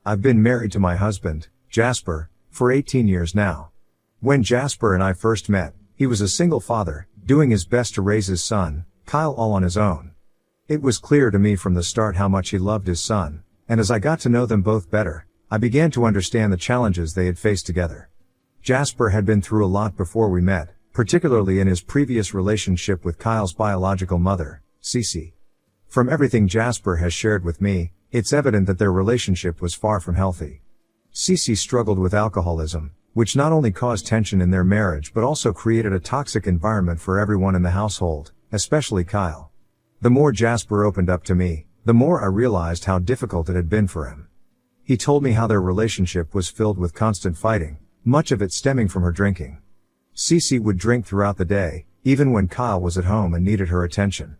I've been married to my husband, Jasper, for 18 years now. When Jasper and I first met, he was a single father, doing his best to raise his son, Kyle, all on his own. It was clear to me from the start how much he loved his son, and as I got to know them both better, I began to understand the challenges they had faced together. Jasper had been through a lot before we met, particularly in his previous relationship with Kyle's biological mother, Cece. From everything Jasper has shared with me, it's evident that their relationship was far from healthy. Cece struggled with alcoholism, which not only caused tension in their marriage but also created a toxic environment for everyone in the household, especially Kyle. The more Jasper opened up to me, the more I realized how difficult it had been for him. He told me how their relationship was filled with constant fighting, much of it stemming from her drinking. Cece would drink throughout the day, even when Kyle was at home and needed her attention.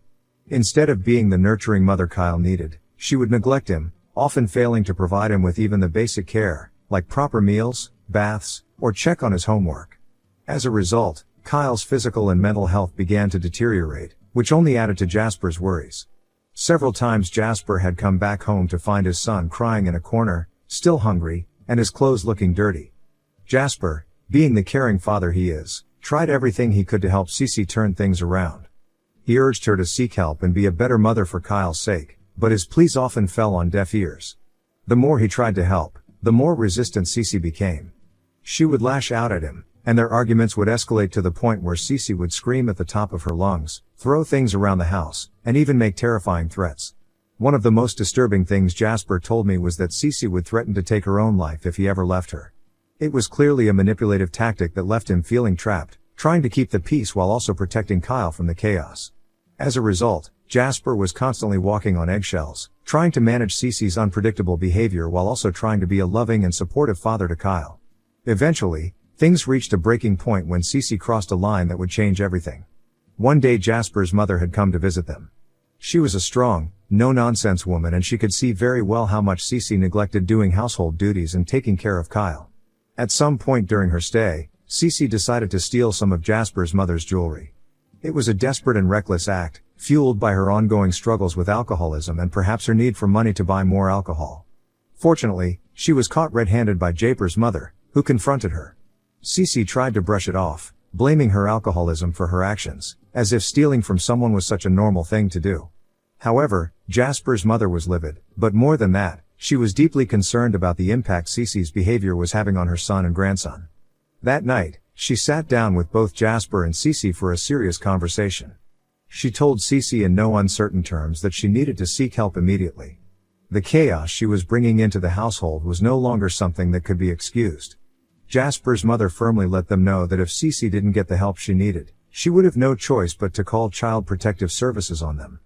Instead of being the nurturing mother Kyle needed, she would neglect him, often failing to provide him with even the basic care, like proper meals, baths, or check on his homework. As a result, Kyle's physical and mental health began to deteriorate, which only added to Jasper's worries. Several times Jasper had come back home to find his son crying in a corner, still hungry, and his clothes looking dirty. Jasper, being the caring father he is, tried everything he could to help Cece turn things around. He urged her to seek help and be a better mother for Kyle's sake, but his pleas often fell on deaf ears. The more he tried to help, the more resistant Cece became. She would lash out at him, and their arguments would escalate to the point where Cece would scream at the top of her lungs, throw things around the house, and even make terrifying threats. One of the most disturbing things Jasper told me was that Cece would threaten to take her own life if he ever left her. It was clearly a manipulative tactic that left him feeling trapped, trying to keep the peace while also protecting Kyle from the chaos. As a result, Jasper was constantly walking on eggshells, trying to manage Cece's unpredictable behavior while also trying to be a loving and supportive father to Kyle. Eventually, things reached a breaking point when Cece crossed a line that would change everything. One day Jasper's mother had come to visit them. She was a strong, no-nonsense woman and she could see very well how much Cece neglected doing household duties and taking care of Kyle. At some point during her stay, Cece decided to steal some of Jasper's mother's jewelry. It was a desperate and reckless act, fueled by her ongoing struggles with alcoholism and perhaps her need for money to buy more alcohol. Fortunately, she was caught red-handed by Jasper's mother, who confronted her. Cece tried to brush it off, blaming her alcoholism for her actions, as if stealing from someone was such a normal thing to do. However, Jasper's mother was livid, but more than that, she was deeply concerned about the impact Cece's behavior was having on her son and grandson. That night, she sat down with both Jasper and Cece for a serious conversation. She told Cece in no uncertain terms that she needed to seek help immediately. The chaos she was bringing into the household was no longer something that could be excused. Jasper's mother firmly let them know that if Cece didn't get the help she needed, she would have no choice but to call Child Protective Services on them.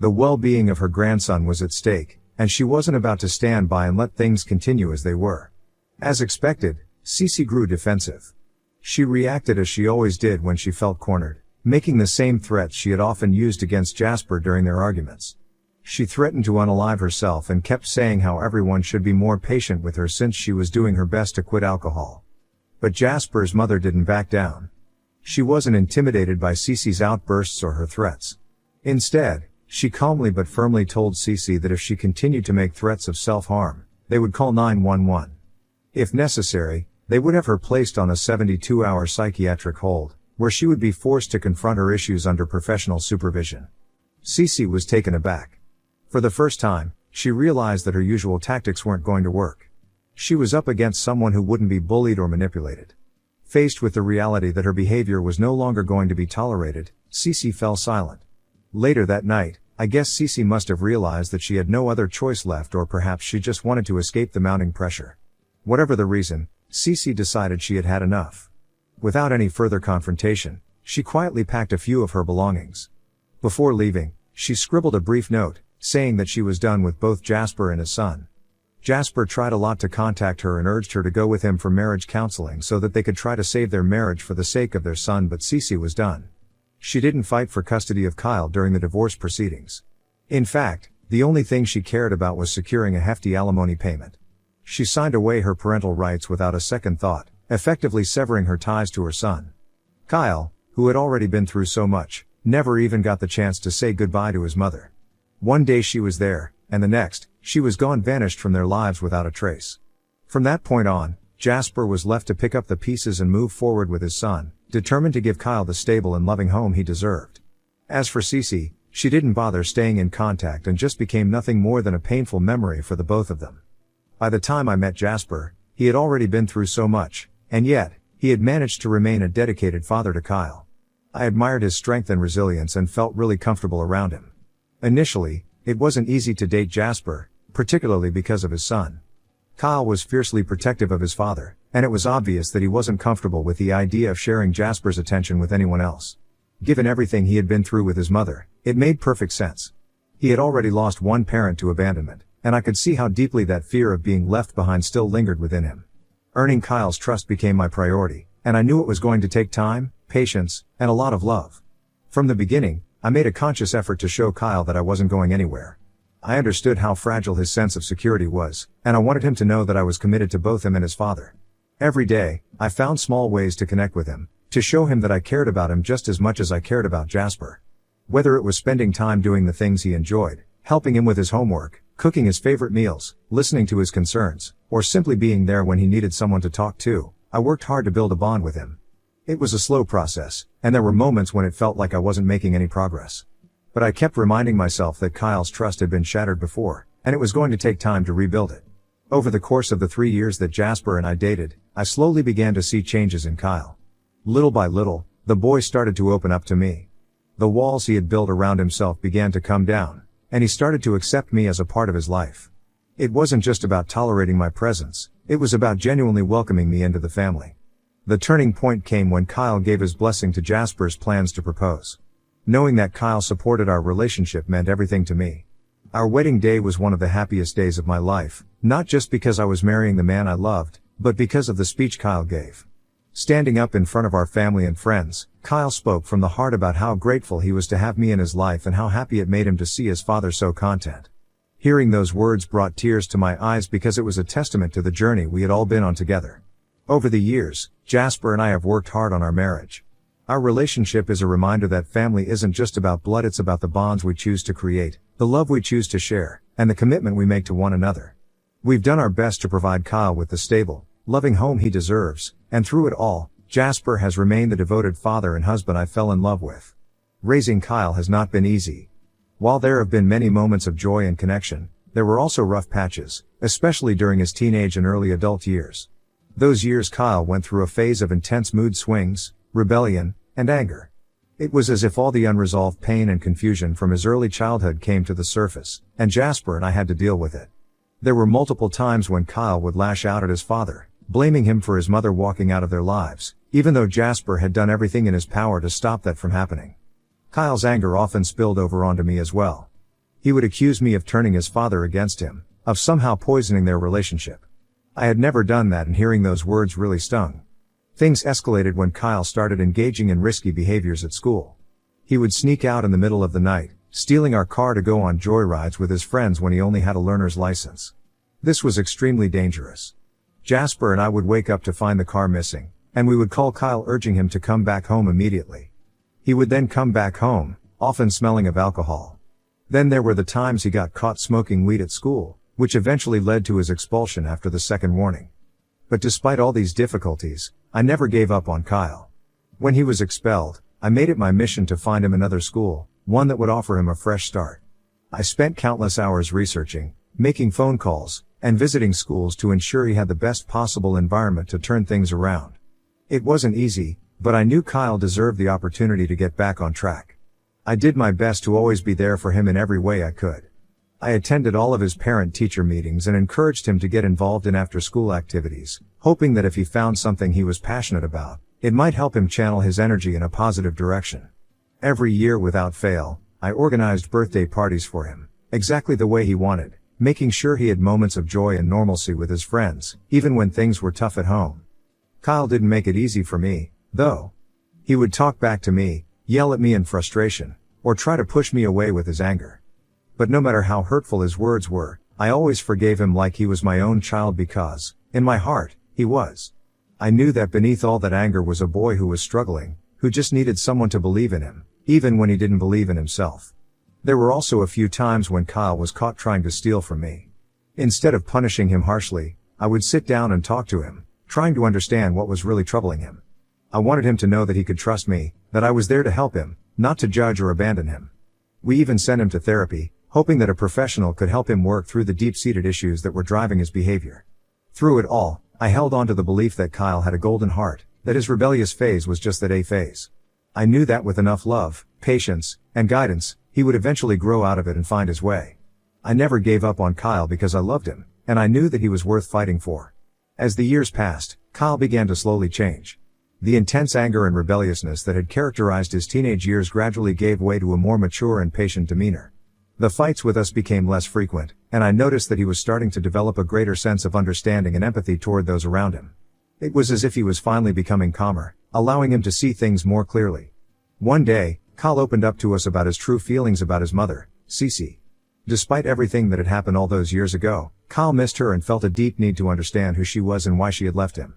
The well-being of her grandson was at stake, and she wasn't about to stand by and let things continue as they were. As expected, Cece grew defensive. She reacted as she always did when she felt cornered, making the same threats she had often used against Jasper during their arguments. She threatened to unalive herself and kept saying how everyone should be more patient with her since she was doing her best to quit alcohol. But Jasper's mother didn't back down. She wasn't intimidated by Cece's outbursts or her threats. Instead, she calmly but firmly told Cece that if she continued to make threats of self-harm, they would call 911. If necessary, they would have her placed on a 72-hour psychiatric hold, where she would be forced to confront her issues under professional supervision. Cece was taken aback. For the first time, she realized that her usual tactics weren't going to work. She was up against someone who wouldn't be bullied or manipulated. Faced with the reality that her behavior was no longer going to be tolerated, Cece fell silent. Later that night, I guess Cece must have realized that she had no other choice left, or perhaps she just wanted to escape the mounting pressure. Whatever the reason, Cece decided she had had enough. Without any further confrontation, she quietly packed a few of her belongings. Before leaving, she scribbled a brief note, saying that she was done with both Jasper and his son. Jasper tried a lot to contact her and urged her to go with him for marriage counseling so that they could try to save their marriage for the sake of their son, but Cece was done. She didn't fight for custody of Kyle during the divorce proceedings. In fact, the only thing she cared about was securing a hefty alimony payment. She signed away her parental rights without a second thought, effectively severing her ties to her son. Kyle, who had already been through so much, never even got the chance to say goodbye to his mother. One day she was there, and the next, she was gone, vanished from their lives without a trace. From that point on, Jasper was left to pick up the pieces and move forward with his son, determined to give Kyle the stable and loving home he deserved. As for Cece, she didn't bother staying in contact and just became nothing more than a painful memory for the both of them. By the time I met Jasper, he had already been through so much, and yet, he had managed to remain a dedicated father to Kyle. I admired his strength and resilience and felt really comfortable around him. Initially, it wasn't easy to date Jasper, particularly because of his son. Kyle was fiercely protective of his father, and it was obvious that he wasn't comfortable with the idea of sharing Jasper's attention with anyone else. Given everything he had been through with his mother, it made perfect sense. He had already lost one parent to abandonment, and I could see how deeply that fear of being left behind still lingered within him. Earning Kyle's trust became my priority, and I knew it was going to take time, patience, and a lot of love. From the beginning, I made a conscious effort to show Kyle that I wasn't going anywhere. I understood how fragile his sense of security was, and I wanted him to know that I was committed to both him and his father. Every day, I found small ways to connect with him, to show him that I cared about him just as much as I cared about Jasper. Whether it was spending time doing the things he enjoyed, helping him with his homework, cooking his favorite meals, listening to his concerns, or simply being there when he needed someone to talk to, I worked hard to build a bond with him. It was a slow process, and there were moments when it felt like I wasn't making any progress. But I kept reminding myself that Kyle's trust had been shattered before, and it was going to take time to rebuild it. Over the course of the 3 years that Jasper and I dated, I slowly began to see changes in Kyle. Little by little, the boy started to open up to me. The walls he had built around himself began to come down, and he started to accept me as a part of his life. It wasn't just about tolerating my presence, it was about genuinely welcoming me into the family. The turning point came when Kyle gave his blessing to Jasper's plans to propose. Knowing that Kyle supported our relationship meant everything to me. Our wedding day was one of the happiest days of my life, not just because I was marrying the man I loved, but because of the speech Kyle gave. Standing up in front of our family and friends, Kyle spoke from the heart about how grateful he was to have me in his life and how happy it made him to see his father so content. Hearing those words brought tears to my eyes because it was a testament to the journey we had all been on together. Over the years, Jasper and I have worked hard on our marriage. Our relationship is a reminder that family isn't just about blood, it's about the bonds we choose to create, the love we choose to share, and the commitment we make to one another. We've done our best to provide Kyle with the stable, loving home he deserves, and through it all, Jasper has remained the devoted father and husband I fell in love with. Raising Kyle has not been easy. While there have been many moments of joy and connection, there were also rough patches, especially during his teenage and early adult years. Those years Kyle went through a phase of intense mood swings, rebellion, and anger. It was as if all the unresolved pain and confusion from his early childhood came to the surface, and Jasper and I had to deal with it. There were multiple times when Kyle would lash out at his father, blaming him for his mother walking out of their lives, even though Jasper had done everything in his power to stop that from happening. Kyle's anger often spilled over onto me as well. He would accuse me of turning his father against him, of somehow poisoning their relationship. I had never done that, and hearing those words really stung. Things escalated when Kyle started engaging in risky behaviors at school. He would sneak out in the middle of the night, stealing our car to go on joyrides with his friends when he only had a learner's license. This was extremely dangerous. Jasper and I would wake up to find the car missing, and we would call Kyle urging him to come back home immediately. He would then come back home, often smelling of alcohol. Then there were the times he got caught smoking weed at school, which eventually led to his expulsion after the second warning. But despite all these difficulties, I never gave up on Kyle. When he was expelled, I made it my mission to find him another school, one that would offer him a fresh start. I spent countless hours researching, making phone calls, and visiting schools to ensure he had the best possible environment to turn things around. It wasn't easy, but I knew Kyle deserved the opportunity to get back on track. I did my best to always be there for him in every way I could. I attended all of his parent-teacher meetings and encouraged him to get involved in after-school activities, hoping that if he found something he was passionate about, it might help him channel his energy in a positive direction. Every year without fail, I organized birthday parties for him, exactly the way he wanted, making sure he had moments of joy and normalcy with his friends, even when things were tough at home. Kyle didn't make it easy for me, though. He would talk back to me, yell at me in frustration, or try to push me away with his anger. But no matter how hurtful his words were, I always forgave him like he was my own child because, in my heart, he was. I knew that beneath all that anger was a boy who was struggling, who just needed someone to believe in him, even when he didn't believe in himself. There were also a few times when Kyle was caught trying to steal from me. Instead of punishing him harshly, I would sit down and talk to him, trying to understand what was really troubling him. I wanted him to know that he could trust me, that I was there to help him, not to judge or abandon him. We even sent him to therapy, hoping that a professional could help him work through the deep-seated issues that were driving his behavior. Through it all, I held on to the belief that Kyle had a golden heart, that his rebellious phase was just that, a phase. I knew that with enough love, patience, and guidance, he would eventually grow out of it and find his way. I never gave up on Kyle because I loved him, and I knew that he was worth fighting for. As the years passed, Kyle began to slowly change. The intense anger and rebelliousness that had characterized his teenage years gradually gave way to a more mature and patient demeanor. The fights with us became less frequent, and I noticed that he was starting to develop a greater sense of understanding and empathy toward those around him. It was as if he was finally becoming calmer, allowing him to see things more clearly. One day, Kyle opened up to us about his true feelings about his mother, Cece. Despite everything that had happened all those years ago, Kyle missed her and felt a deep need to understand who she was and why she had left him.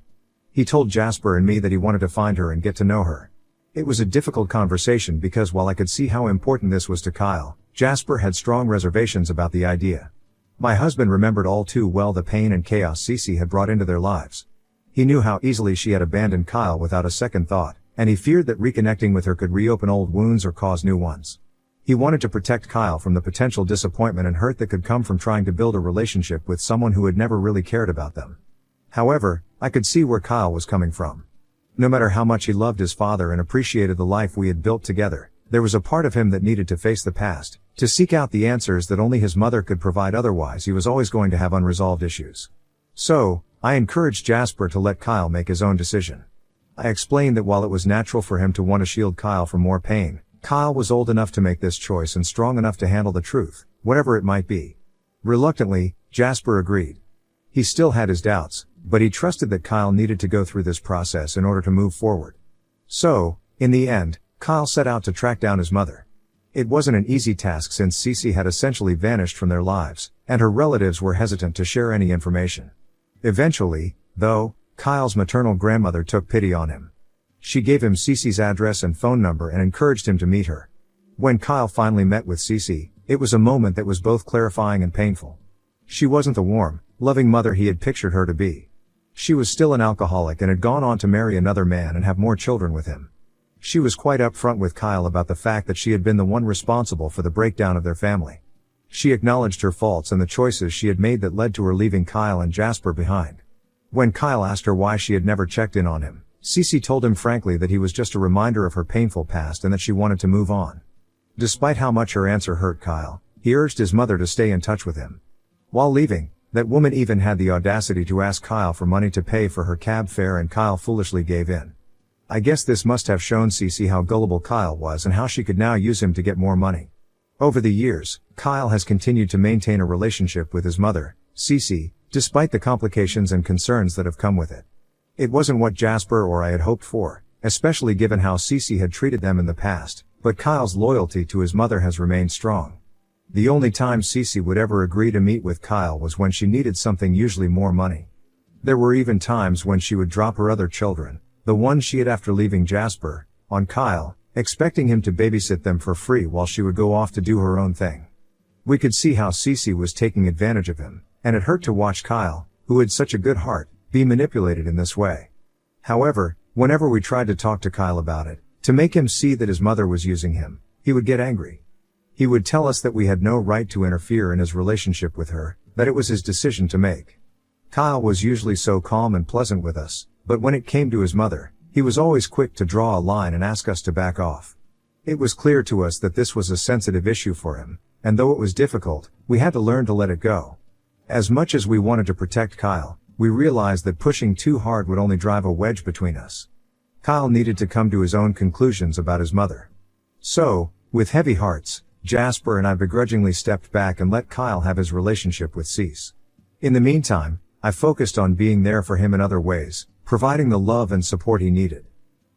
He told Jasper and me that he wanted to find her and get to know her. It was a difficult conversation because while I could see how important this was to Kyle, Jasper had strong reservations about the idea. My husband remembered all too well the pain and chaos Cece had brought into their lives. He knew how easily she had abandoned Kyle without a second thought, and he feared that reconnecting with her could reopen old wounds or cause new ones. He wanted to protect Kyle from the potential disappointment and hurt that could come from trying to build a relationship with someone who had never really cared about them. However, I could see where Kyle was coming from. No matter how much he loved his father and appreciated the life we had built together, there was a part of him that needed to face the past, to seek out the answers that only his mother could provide, otherwise he was always going to have unresolved issues. So, I encouraged Jasper to let Kyle make his own decision. I explained that while it was natural for him to want to shield Kyle from more pain, Kyle was old enough to make this choice and strong enough to handle the truth, whatever it might be. Reluctantly, Jasper agreed. He still had his doubts, but he trusted that Kyle needed to go through this process in order to move forward. So, in the end, Kyle set out to track down his mother. It wasn't an easy task since Cece had essentially vanished from their lives, and her relatives were hesitant to share any information. Eventually, though, Kyle's maternal grandmother took pity on him. She gave him Cece's address and phone number and encouraged him to meet her. When Kyle finally met with Cece, it was a moment that was both clarifying and painful. She wasn't the warm, loving mother he had pictured her to be. She was still an alcoholic and had gone on to marry another man and have more children with him. She was quite upfront with Kyle about the fact that she had been the one responsible for the breakdown of their family. She acknowledged her faults and the choices she had made that led to her leaving Kyle and Jasper behind. When Kyle asked her why she had never checked in on him, Cece told him frankly that he was just a reminder of her painful past and that she wanted to move on. Despite how much her answer hurt Kyle, he urged his mother to stay in touch with him. While leaving, that woman even had the audacity to ask Kyle for money to pay for her cab fare, and Kyle foolishly gave in. I guess this must have shown Cece how gullible Kyle was and how she could now use him to get more money. Over the years, Kyle has continued to maintain a relationship with his mother, Cece, despite the complications and concerns that have come with it. It wasn't what Jasper or I had hoped for, especially given how Cece had treated them in the past, but Kyle's loyalty to his mother has remained strong. The only time Cece would ever agree to meet with Kyle was when she needed something, usually more money. There were even times when she would drop her other children, the ones she had after leaving Jasper, on Kyle, expecting him to babysit them for free while she would go off to do her own thing. We could see how Cece was taking advantage of him, and it hurt to watch Kyle, who had such a good heart, be manipulated in this way. However, whenever we tried to talk to Kyle about it, to make him see that his mother was using him, he would get angry. He would tell us that we had no right to interfere in his relationship with her, that it was his decision to make. Kyle was usually so calm and pleasant with us, but when it came to his mother, he was always quick to draw a line and ask us to back off. It was clear to us that this was a sensitive issue for him, and though it was difficult, we had to learn to let it go. As much as we wanted to protect Kyle, we realized that pushing too hard would only drive a wedge between us. Kyle needed to come to his own conclusions about his mother. So, with heavy hearts, Jasper and I begrudgingly stepped back and let Kyle have his relationship with Cece. In the meantime, I focused on being there for him in other ways, providing the love and support he needed.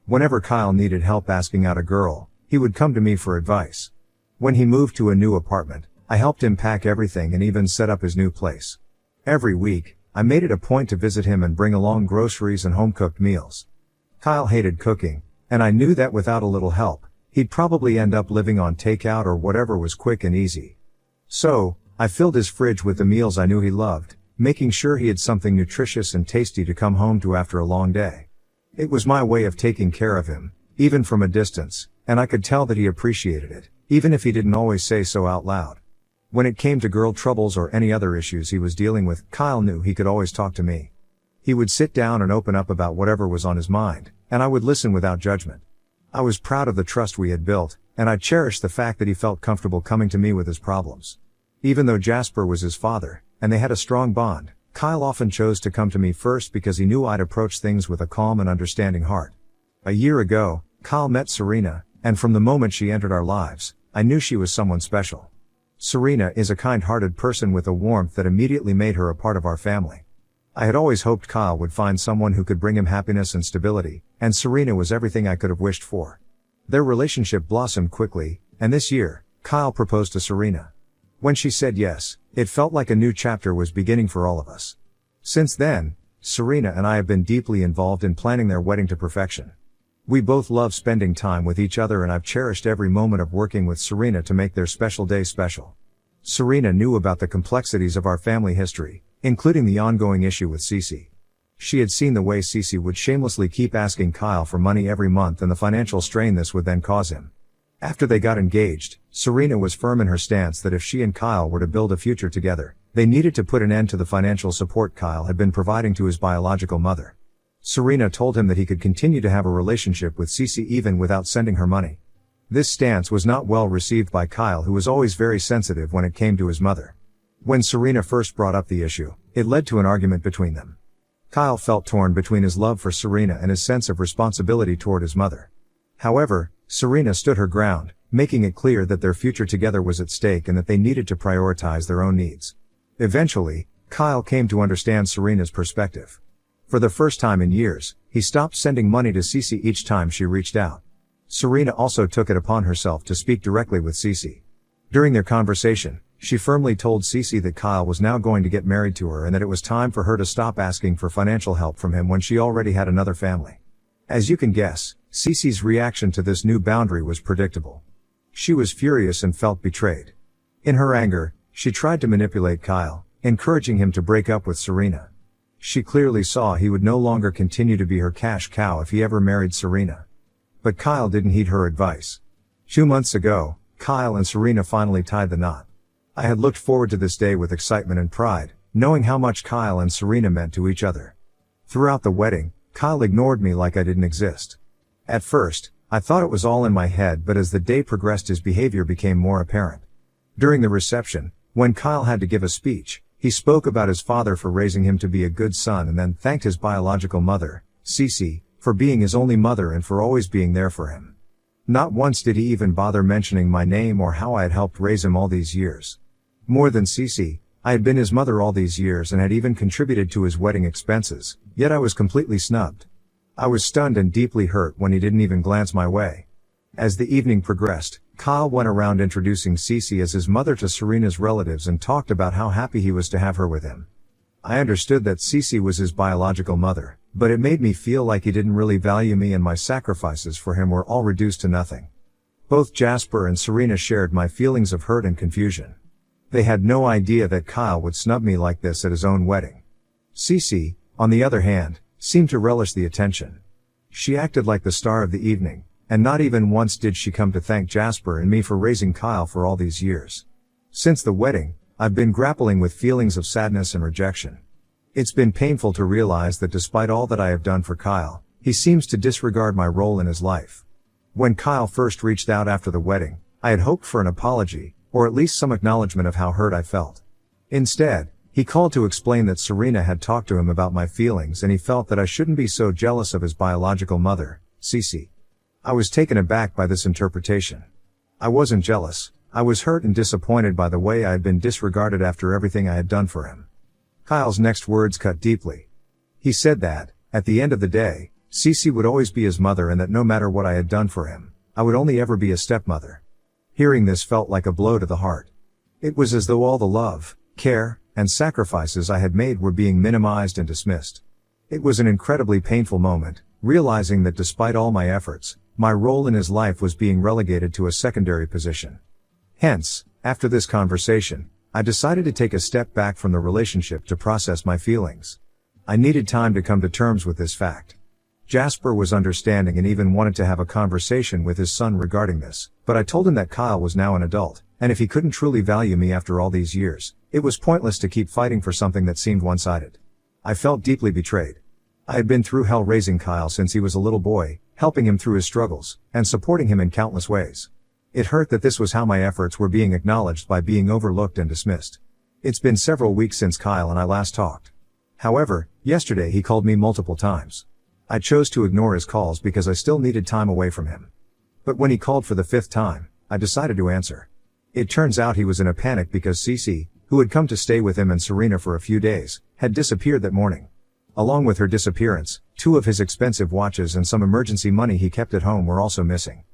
Whenever Kyle needed help asking out a girl, he would come to me for advice. When he moved to a new apartment, I helped him pack everything and even set up his new place. Every week, I made it a point to visit him and bring along groceries and home-cooked meals. Kyle hated cooking, and I knew that without a little help, he'd probably end up living on takeout or whatever was quick and easy. So, I filled his fridge with the meals I knew he loved, making sure he had something nutritious and tasty to come home to after a long day. It was my way of taking care of him, even from a distance, and I could tell that he appreciated it, even if he didn't always say so out loud. When it came to girl troubles or any other issues he was dealing with, Kyle knew he could always talk to me. He would sit down and open up about whatever was on his mind, and I would listen without judgment. I was proud of the trust we had built, and I cherished the fact that he felt comfortable coming to me with his problems. Even though Jasper was his father, and they had a strong bond, Kyle often chose to come to me first because he knew I'd approach things with a calm and understanding heart. A year ago, Kyle met Serena, and from the moment she entered our lives, I knew she was someone special. Serena is a kind-hearted person with a warmth that immediately made her a part of our family. I had always hoped Kyle would find someone who could bring him happiness and stability, and Serena was everything I could have wished for. Their relationship blossomed quickly, and this year, Kyle proposed to Serena. When she said yes, it felt like a new chapter was beginning for all of us. Since then, Serena and I have been deeply involved in planning their wedding to perfection. We both love spending time with each other, and I've cherished every moment of working with Serena to make their special day special. Serena knew about the complexities of our family history, including the ongoing issue with Cece. She had seen the way Cece would shamelessly keep asking Kyle for money every month and the financial strain this would then cause him. After they got engaged, Serena was firm in her stance that if she and Kyle were to build a future together, they needed to put an end to the financial support Kyle had been providing to his biological mother. Serena told him that he could continue to have a relationship with Cece even without sending her money. This stance was not well received by Kyle, who was always very sensitive when it came to his mother. When Serena first brought up the issue, it led to an argument between them. Kyle felt torn between his love for Serena and his sense of responsibility toward his mother. However, Serena stood her ground, making it clear that their future together was at stake and that they needed to prioritize their own needs. Eventually, Kyle came to understand Serena's perspective. For the first time in years, he stopped sending money to Cece each time she reached out. Serena also took it upon herself to speak directly with Cece. During their conversation, she firmly told Cece that Kyle was now going to get married to her and that it was time for her to stop asking for financial help from him when she already had another family. As you can guess, Cece's reaction to this new boundary was predictable. She was furious and felt betrayed. In her anger, she tried to manipulate Kyle, encouraging him to break up with Serena. She clearly saw he would no longer continue to be her cash cow if he ever married Serena. But Kyle didn't heed her advice. 2 months ago, Kyle and Serena finally tied the knot. I had looked forward to this day with excitement and pride, knowing how much Kyle and Serena meant to each other. Throughout the wedding, Kyle ignored me like I didn't exist. At first, I thought it was all in my head, but as the day progressed his behavior became more apparent. During the reception, when Kyle had to give a speech, he spoke about his father for raising him to be a good son and then thanked his biological mother, Cece, for being his only mother and for always being there for him. Not once did he even bother mentioning my name or how I had helped raise him all these years. More than Cece, I had been his mother all these years and had even contributed to his wedding expenses, yet I was completely snubbed. I was stunned and deeply hurt when he didn't even glance my way. As the evening progressed, Kyle went around introducing Cece as his mother to Serena's relatives and talked about how happy he was to have her with him. I understood that Cece was his biological mother, but it made me feel like he didn't really value me and my sacrifices for him were all reduced to nothing. Both Jasper and Serena shared my feelings of hurt and confusion. They had no idea that Kyle would snub me like this at his own wedding. Cece, on the other hand, seemed to relish the attention. She acted like the star of the evening, and not even once did she come to thank Jasper and me for raising Kyle for all these years. Since the wedding, I've been grappling with feelings of sadness and rejection. It's been painful to realize that despite all that I have done for Kyle, he seems to disregard my role in his life. When Kyle first reached out after the wedding, I had hoped for an apology, or at least some acknowledgement of how hurt I felt. Instead, he called to explain that Serena had talked to him about my feelings and he felt that I shouldn't be so jealous of his biological mother, Cece. I was taken aback by this interpretation. I wasn't jealous, I was hurt and disappointed by the way I had been disregarded after everything I had done for him. Kyle's next words cut deeply. He said that, at the end of the day, Cece would always be his mother and that no matter what I had done for him, I would only ever be a stepmother. Hearing this felt like a blow to the heart. It was as though all the love, care, and sacrifices I had made were being minimized and dismissed. It was an incredibly painful moment, realizing that despite all my efforts, my role in his life was being relegated to a secondary position. Hence, after this conversation, I decided to take a step back from the relationship to process my feelings. I needed time to come to terms with this fact. Jasper was understanding and even wanted to have a conversation with his son regarding this, but I told him that Kyle was now an adult, and if he couldn't truly value me after all these years, it was pointless to keep fighting for something that seemed one-sided. I felt deeply betrayed. I had been through hell raising Kyle since he was a little boy, helping him through his struggles, and supporting him in countless ways. It hurt that this was how my efforts were being acknowledged by being overlooked and dismissed. It's been several weeks since Kyle and I last talked. However, yesterday he called me multiple times. I chose to ignore his calls because I still needed time away from him. But when he called for the 5th time, I decided to answer. It turns out he was in a panic because Cece, who had come to stay with him and Serena for a few days, had disappeared that morning. Along with her disappearance, 2 of his expensive watches and some emergency money he kept at home were also missing.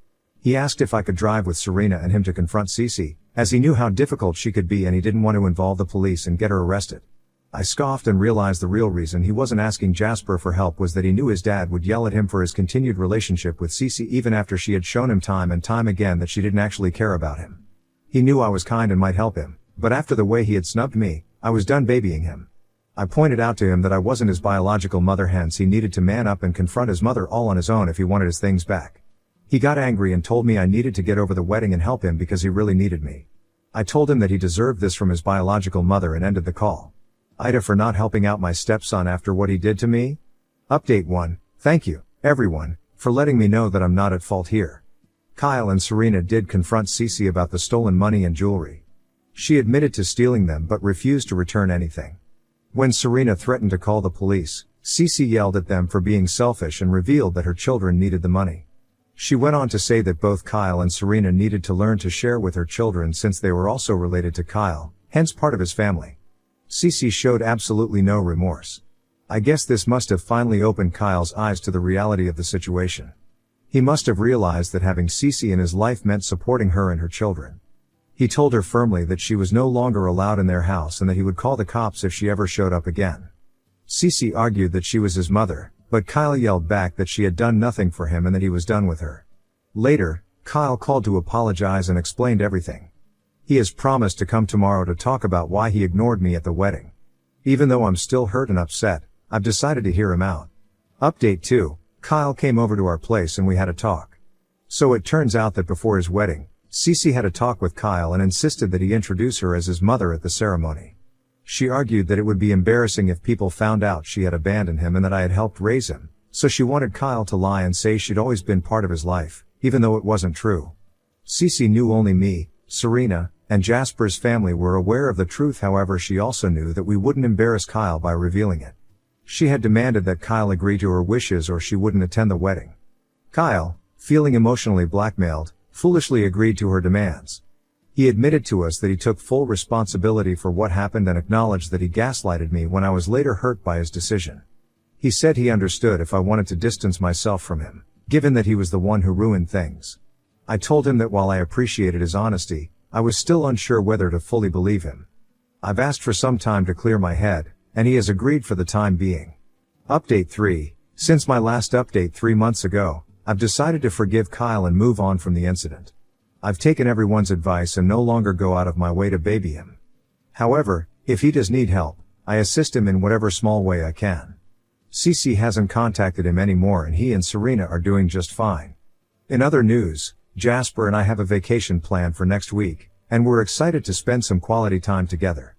He asked if I could drive with Serena and him to confront Cece, as he knew how difficult she could be and he didn't want to involve the police and get her arrested. I scoffed and realized the real reason he wasn't asking Jasper for help was that he knew his dad would yell at him for his continued relationship with Cece even after she had shown him time and time again that she didn't actually care about him. He knew I was kind and might help him, but after the way he had snubbed me, I was done babying him. I pointed out to him that I wasn't his biological mother, hence he needed to man up and confront his mother all on his own if he wanted his things back. He got angry and told me I needed to get over the wedding and help him because he really needed me. I told him that he deserved this from his biological mother and ended the call. Ida for not helping out my stepson after what he did to me? Update 1. Thank you, everyone, for letting me know that I'm not at fault here. Kyle and Serena did confront Cece about the stolen money and jewelry. She admitted to stealing them but refused to return anything. When Serena threatened to call the police, Cece yelled at them for being selfish and revealed that her children needed the money. She went on to say that both Kyle and Serena needed to learn to share with her children since they were also related to Kyle, hence part of his family. Cece showed absolutely no remorse. I guess this must have finally opened Kyle's eyes to the reality of the situation. He must have realized that having Cece in his life meant supporting her and her children. He told her firmly that she was no longer allowed in their house and that he would call the cops if she ever showed up again. Cece argued that she was his mother, but Kyle yelled back that she had done nothing for him and that he was done with her. Later, Kyle called to apologize and explained everything. He has promised to come tomorrow to talk about why he ignored me at the wedding. Even though I'm still hurt and upset, I've decided to hear him out. Update 2. Kyle came over to our place and we had a talk. So it turns out that before his wedding, Cece had a talk with Kyle and insisted that he introduce her as his mother at the ceremony. She argued that it would be embarrassing if people found out she had abandoned him and that I had helped raise him, so she wanted Kyle to lie and say she'd always been part of his life, even though it wasn't true. Cece knew only me, Serena, and Jasper's family were aware of the truth, however she also knew that we wouldn't embarrass Kyle by revealing it. She had demanded that Kyle agree to her wishes or she wouldn't attend the wedding. Kyle, feeling emotionally blackmailed, foolishly agreed to her demands. He admitted to us that he took full responsibility for what happened and acknowledged that he gaslighted me when I was later hurt by his decision. He said he understood if I wanted to distance myself from him, given that he was the one who ruined things. I told him that while I appreciated his honesty, I was still unsure whether to fully believe him. I've asked for some time to clear my head, and he has agreed for the time being. Update 3. Since my last update 3 months ago, I've decided to forgive Kyle and move on from the incident. I've taken everyone's advice and no longer go out of my way to baby him. However, if he does need help, I assist him in whatever small way I can. Cece hasn't contacted him anymore and he and Serena are doing just fine. In other news, Jasper and I have a vacation planned for next week, and we're excited to spend some quality time together.